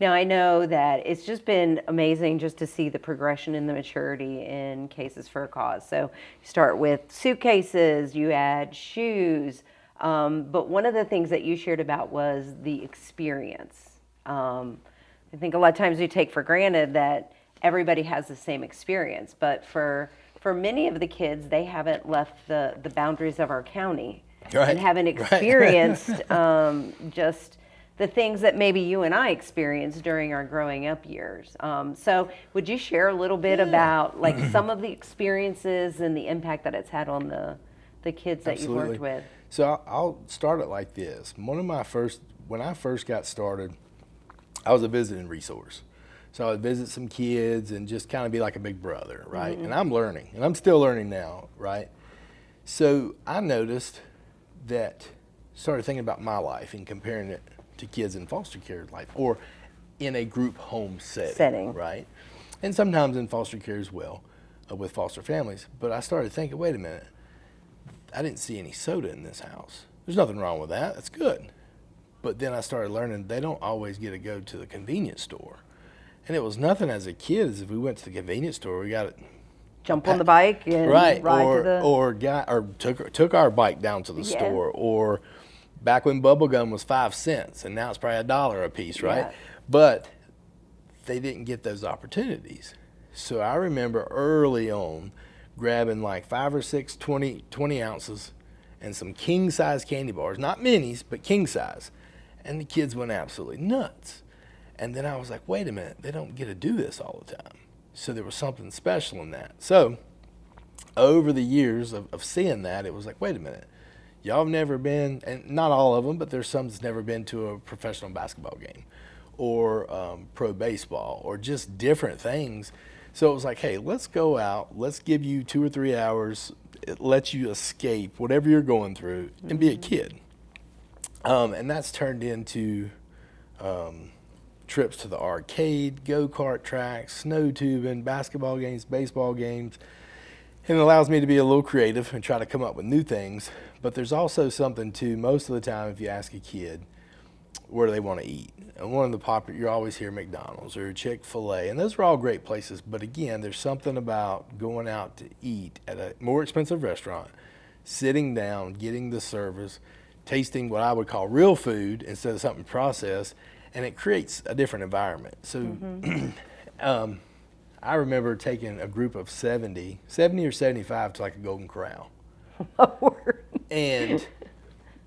Now, I know that it's just been amazing just to see the progression in the maturity in Cases for a Cause. So you start with suitcases, you add shoes, but one of the things that you shared about was the experience. I think a lot of times we take for granted that everybody has the same experience, but for many of the kids, they haven't left the boundaries of our county and Right, haven't right. experienced just the things that maybe you and I experienced during our growing up years. So would you share a little bit Yeah, about like some of the experiences and the impact that it's had on the kids that you've worked absolutely. with? So I'll start it like this. When I first got started, I was a visiting resource. So I would visit some kids and just kind of be like a big brother, right? And I'm learning, and I'm still learning now, right? So I noticed that, started thinking about my life and comparing it to kids in foster care life or in a group home setting, Setting. right? And sometimes in foster care as well, with foster families. But I started thinking, wait a minute, I didn't see any soda in this house. There's nothing wrong with that. That's good. But then I started learning they don't always get to go to the convenience store. And it was nothing as a kid as if we went to the convenience store, we got a Jump on the pack, bike and right? ride to the Or took our bike down to the yeah. store, or back when bubble gum was 5 cents, and now it's probably $1 a piece, right? Yeah. But they didn't get those opportunities. So I remember early on grabbing like 5 or 6 20 ounces and some king size candy bars, not minis, but king size. And the kids went absolutely nuts. And then I was like, wait a minute, they don't get to do this all the time. So there was something special in that. So over the years of seeing that, it was like, wait a minute, y'all have never been, and not all of them, but there's some that's never been to a professional basketball game or pro baseball or just different things. So it was like, hey, let's go out, let's give you 2 or 3 hours, it lets you escape whatever you're going through and be a kid. And that's turned into trips to the arcade, go-kart tracks, snow tubing, basketball games, baseball games. And it allows me to be a little creative and try to come up with new things. But there's also something too, most of the time if you ask a kid, where do they want to eat? And one of the popular, you always hear McDonald's or Chick-fil-A, and those are all great places. But again, there's something about going out to eat at a more expensive restaurant, sitting down, getting the service, tasting what I would call real food instead of something processed, and it creates a different environment. So I remember taking a group of 70 or 75 to like a Golden Corral. And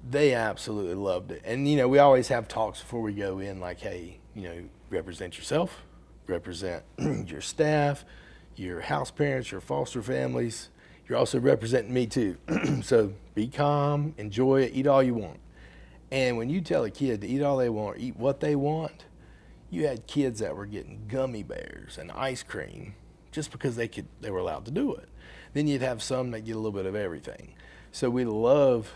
they absolutely loved it. And, you know, we always have talks before we go in like, hey, you know, represent yourself, represent your staff, your house parents, your foster families. You're also representing me too. So be calm, enjoy it, eat all you want. And when you tell a kid to eat all they want, or eat what they want, you had kids that were getting gummy bears and ice cream just because they were allowed to do it. Then you'd have some that get a little bit of everything. So we love,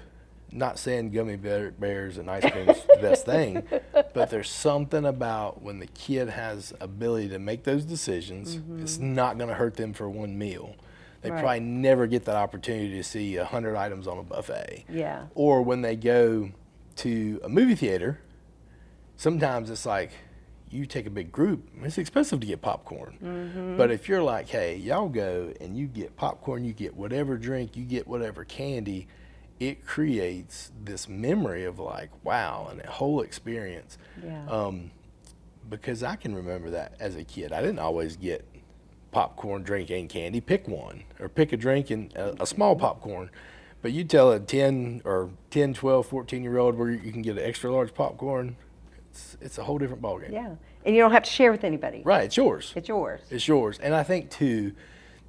not saying gummy bears and ice cream is the best thing, but there's something about when the kid has ability to make those decisions, it's not going to hurt them for one meal. They Right. probably never get that opportunity to see 100 items on a buffet. Yeah. Or when they go to a movie theater, sometimes it's like you take a big group, it's expensive to get popcorn. But if you're like, hey, y'all go and you get popcorn, you get whatever drink, you get whatever candy, it creates this memory of like, wow, and a whole experience. Yeah. Because I can remember that as a kid. I didn't always get popcorn, drink, and candy. Pick one or pick a drink and a small popcorn. But you tell a 10 or 10, 12, 14-year-old where you can get an extra large popcorn, it's a whole different ballgame. Yeah. And you don't have to share with anybody. Right, it's yours. It's yours. It's yours. And I think, too,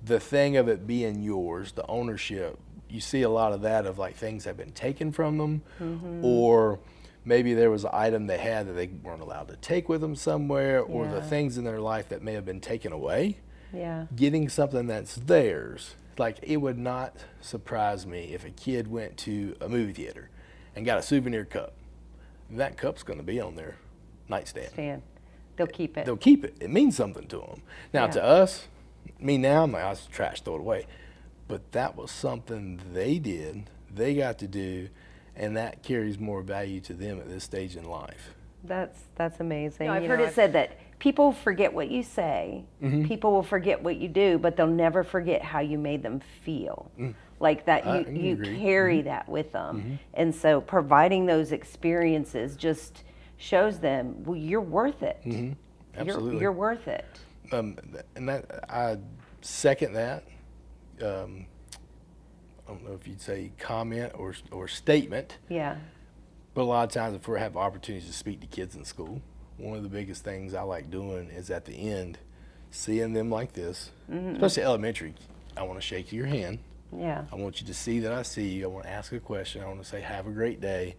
the thing of it being yours, the ownership, you see a lot of that of like things have been taken from them, or maybe there was an item they had that they weren't allowed to take with them somewhere, or the Yeah. things in their life that may have been taken away. Yeah. Getting something that's theirs, like it would not surprise me if a kid went to a movie theater and got a souvenir cup. That cup's going to be on their nightstand. Stan. They'll keep it. They'll keep it. It means something to them. Now, Yeah. to us, me now, I'm like, I was trash, throw it away. But that was something they did, they got to do, and that carries more value to them at this stage in life. That's amazing. No, I've You heard know, it I've said that people forget what you say, people will forget what you do, but they'll never forget how you made them feel. Like that I you agree. carry that with them. And so providing those experiences just shows them, well, you're worth it. Absolutely. You're worth it. And that I second that. I don't know if you'd say comment or statement, Yeah. but a lot of times if we have opportunities to speak to kids in school, one of the biggest things I like doing is at the end, seeing them like this, especially elementary. I want to shake your hand. Yeah. I want you to see that I see you. I want to ask a question. I want to say, have a great day,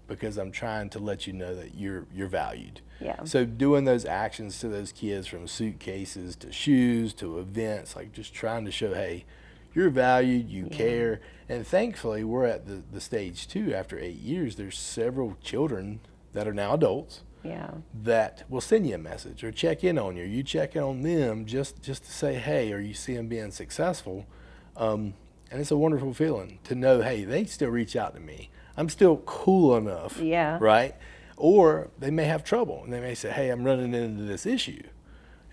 because I'm trying to let you know that you're valued. Yeah. So doing those actions to those kids, from suitcases to shoes to events, like just trying to show, hey, you're valued, you care. And thankfully, we're at the stage too, after 8 years, there's several children that are now adults Yeah. that will send you a message or check in on you. You check in on them just to say, hey, are you see them being successful? And it's a wonderful feeling to know, hey, they still reach out to me. I'm still cool enough, Yeah. right? Or they may have trouble and they may say, hey, I'm running into this issue.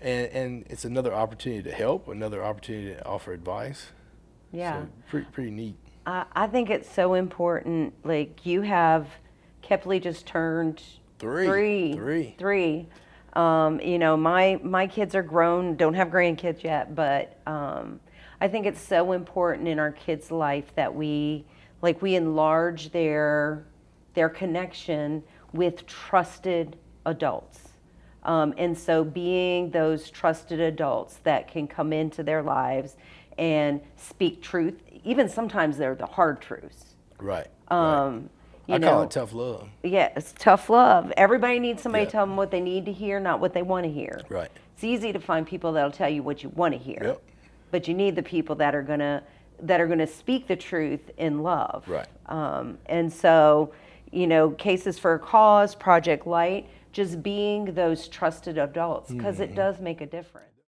And it's another opportunity to help, another opportunity to offer advice. Yeah. So pretty neat. I think it's so important. Like you have, Kepley just turned Three. You know, my kids are grown, don't have grandkids yet, but I think it's so important in our kids' life that we enlarge their connection with trusted adults. And so being those trusted adults that can come into their lives and speak truth, even sometimes they're the hard truths. Right. Right. I call it tough love. Yeah, it's tough love. Everybody needs somebody Yeah. to tell them what they need to hear, not what they want to hear. Right. It's easy to find people that'll tell you what you want to hear. Yep. But you need the people that are gonna speak the truth in love. Right. And so, you know, Cases for a Cause, Project Light, just being those trusted adults, because it does make a difference.